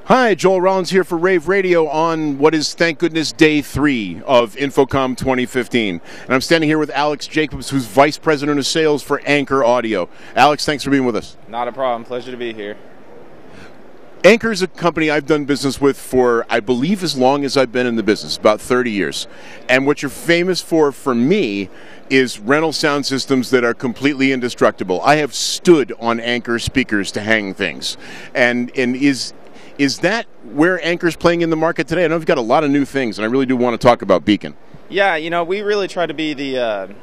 Hi, Joel Rollins here for Rave Radio on what is, thank goodness, day 3 of InfoComm 2015. And I'm standing here with Alex Jacobs, who's Vice President of Sales for Anchor Audio. Alex, thanks for being with us. Not a problem. Pleasure to be here. Anchor is a company I've done business with for, I believe, as long as I've been in the business, about 30 years. And what you're famous for me, is rental sound systems that are completely indestructible. I have stood on Anchor speakers to hang things. And is that where Anchor's playing in the market today? I know you've got a lot of new things, and I really do want to talk about Beacon. Yeah, we really try to be the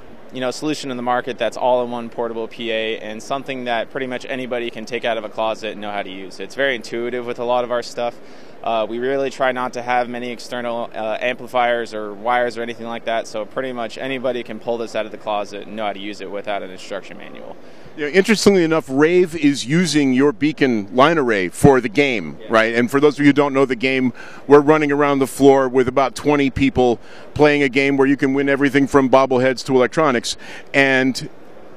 solution in the market that's all-in-one portable PA and something that pretty much anybody can take out of a closet and know how to use. It's very intuitive with a lot of our stuff. We really try not to have many external amplifiers or wires or anything like that, so pretty much anybody can pull this out of the closet and know how to use it without an instruction manual. Yeah, interestingly enough, Rave is using your Beacon line array for the game, right? And for those of you who don't know the game, we're running around the floor with about 20 people playing a game where you can win everything from bobbleheads to electronics. And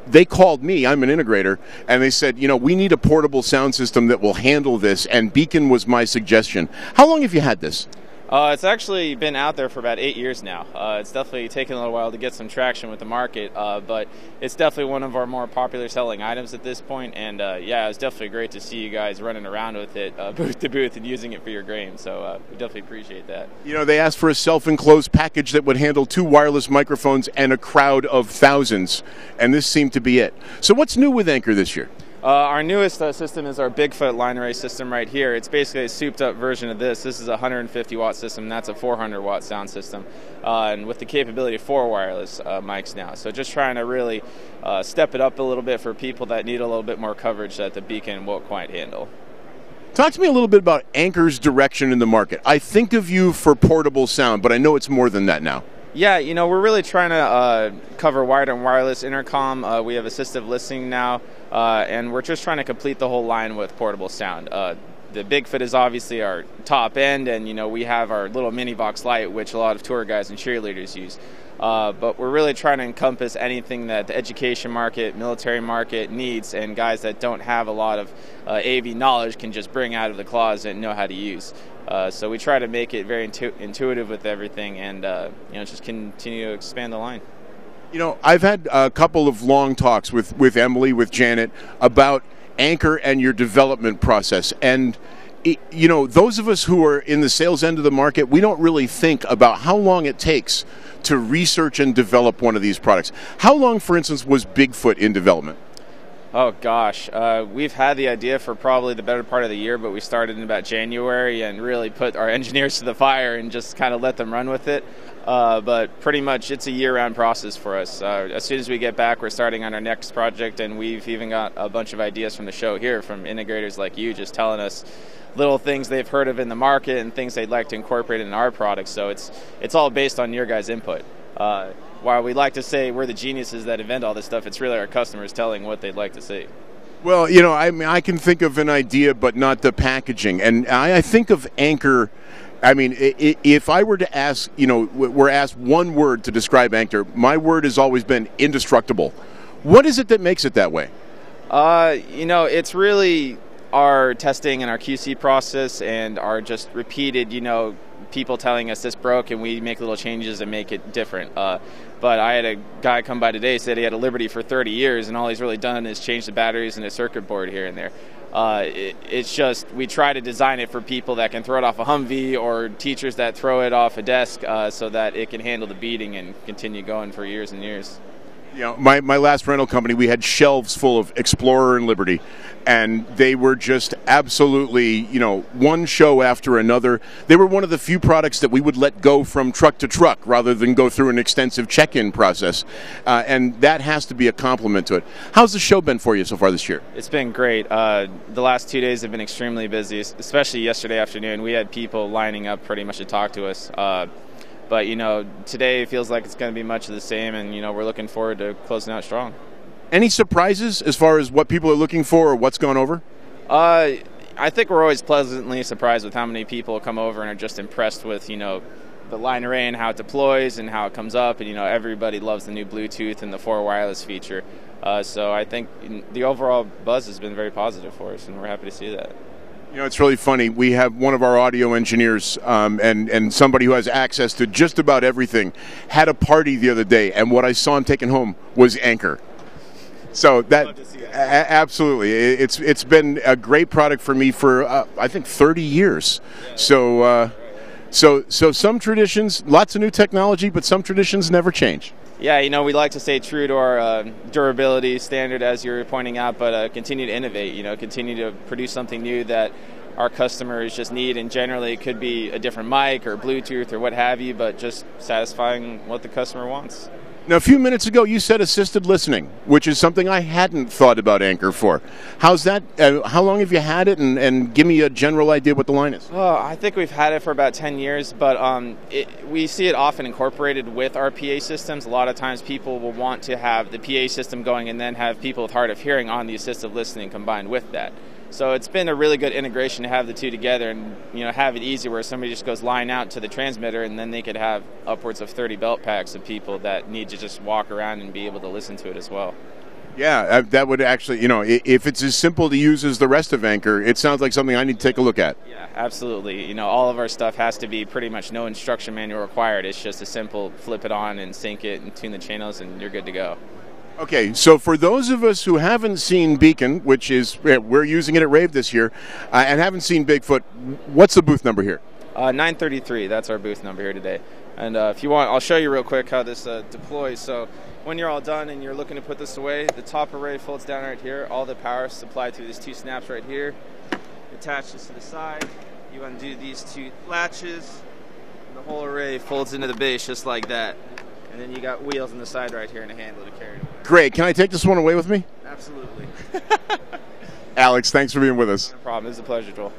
they called me, I'm an integrator, and they said, we need a portable sound system that will handle this, and Beacon was my suggestion. How long have you had this? It's actually been out there for about 8 years now. It's definitely taken a little while to get some traction with the market, but it's definitely one of our more popular selling items at this point. And yeah, it's definitely great to see you guys running around with it booth to booth and using it for your game. So we definitely appreciate that. They asked for a self-enclosed package that would handle 2 wireless microphones and a crowd of thousands, and this seemed to be it. So what's new with Anchor this year? Our newest system is our Bigfoot line array system right here. It's basically a souped-up version of this. This is a 150-watt system. That's a 400-watt sound system, and with the capability of 4 wireless mics now. So just trying to really step it up a little bit for people that need a little bit more coverage that the Beacon won't quite handle. Talk to me a little bit about Anchor's direction in the market. I think of you for portable sound, but I know it's more than that now. Yeah, we're really trying to cover wired and wireless intercom. We have assistive listening now, and we're just trying to complete the whole line with portable sound. The Bigfoot is obviously our top end, and we have our little mini Vox Lite, which a lot of tour guides and cheerleaders use. But we're really trying to encompass anything that the education market, military market needs, and guys that don't have a lot of AV knowledge can just bring out of the closet and know how to use. So we try to make it very intuitive with everything, and just continue to expand the line. I've had a couple of long talks with Emily, with Janet, about Anchor and your development process. And those of us who are in the sales end of the market, we don't really think about how long it takes to research and develop one of these products. How long, for instance, was Bigfoot in development? Oh gosh, we've had the idea for probably the better part of the year, but we started in about January and really put our engineers to the fire and just kind of let them run with it. But pretty much it's a year-round process for us. As soon as we get back, we're starting on our next project, and we've even got a bunch of ideas from the show here from integrators like you just telling us little things they've heard of in the market and things they'd like to incorporate in our products. So it's all based on your guys' input. While we like to say we're the geniuses that invent all this stuff, it's really our customers telling what they'd like to see. Well, I can think of an idea, but not the packaging. And I think of Anchor. If I were to ask, we're asked one word to describe Anchor, my word has always been indestructible. What is it that makes it that way? It's really our testing and our QC process and our just repeated, people telling us this broke, and we make little changes and make it different. But I had a guy come by today, said he had a Liberty for 30 years, and all he's really done is change the batteries and a circuit board here and there. It's just, we try to design it for people that can throw it off a Humvee or teachers that throw it off a desk so that it can handle the beating and continue going for years and years. My last rental company, we had shelves full of Explorer and Liberty, and they were just absolutely, one show after another. They were one of the few products that we would let go from truck to truck rather than go through an extensive check-in process, and that has to be a compliment to it. How's the show been for you so far this year? It's been great. The last 2 days have been extremely busy, especially yesterday afternoon. We had people lining up pretty much to talk to us. But, today feels like it's going to be much of the same, and, we're looking forward to closing out strong. Any surprises as far as what people are looking for or what's gone over? I think we're always pleasantly surprised with how many people come over and are just impressed with, the line array and how it deploys and how it comes up. And, everybody loves the new Bluetooth and the 4 wireless feature. So I think the overall buzz has been very positive for us, and we're happy to see that. You know, it's really funny. We have one of our audio engineers and somebody who has access to just about everything had a party the other day, and what I saw him taking home was Anchor. So that absolutely, it's been a great product for me for I think 30 years. So some traditions, lots of new technology, but some traditions never change. Yeah, you know, we like to stay true to our durability standard, as you were pointing out, but continue to innovate, you know, continue to produce something new that our customers just need, and generally it could be a different mic or Bluetooth or what have you, but just satisfying what the customer wants. Now, a few minutes ago, you said assisted listening, which is something I hadn't thought about Anchor for. How's that? How long have you had it? And give me a general idea what the line is. Oh, I think we've had it for about 10 years, but we see it often incorporated with our PA systems. A lot of times people will want to have the PA system going and then have people with hard of hearing on the assistive listening combined with that. So it's been a really good integration to have the two together and, you know, have it easy where somebody just goes line out to the transmitter, and then they could have upwards of 30 belt packs of people that need to just walk around and be able to listen to it as well. Yeah, that would actually, you know, if it's as simple to use as the rest of Anchor, it sounds like something I need to take a look at. Yeah, absolutely. You know, all of our stuff has to be pretty much no instruction manual required. It's just a simple flip it on and sync it and tune the channels, and you're good to go. Okay, so for those of us who haven't seen Beacon, which is, we're using it at Rave this year, and haven't seen Bigfoot, what's the booth number here? 933, that's our booth number here today. And if you want, I'll show you real quick how this deploys. So when you're all done and you're looking to put this away, the top array folds down right here. All the power is supplied through these two snaps right here. Attach this to the side. You undo these two latches. And the whole array folds into the base just like that. And then you got wheels on the side right here and a handle to carry it away. Great. Can I take this one away with me? Absolutely. Alex, thanks for being with us. No problem. It's a pleasure, Joel.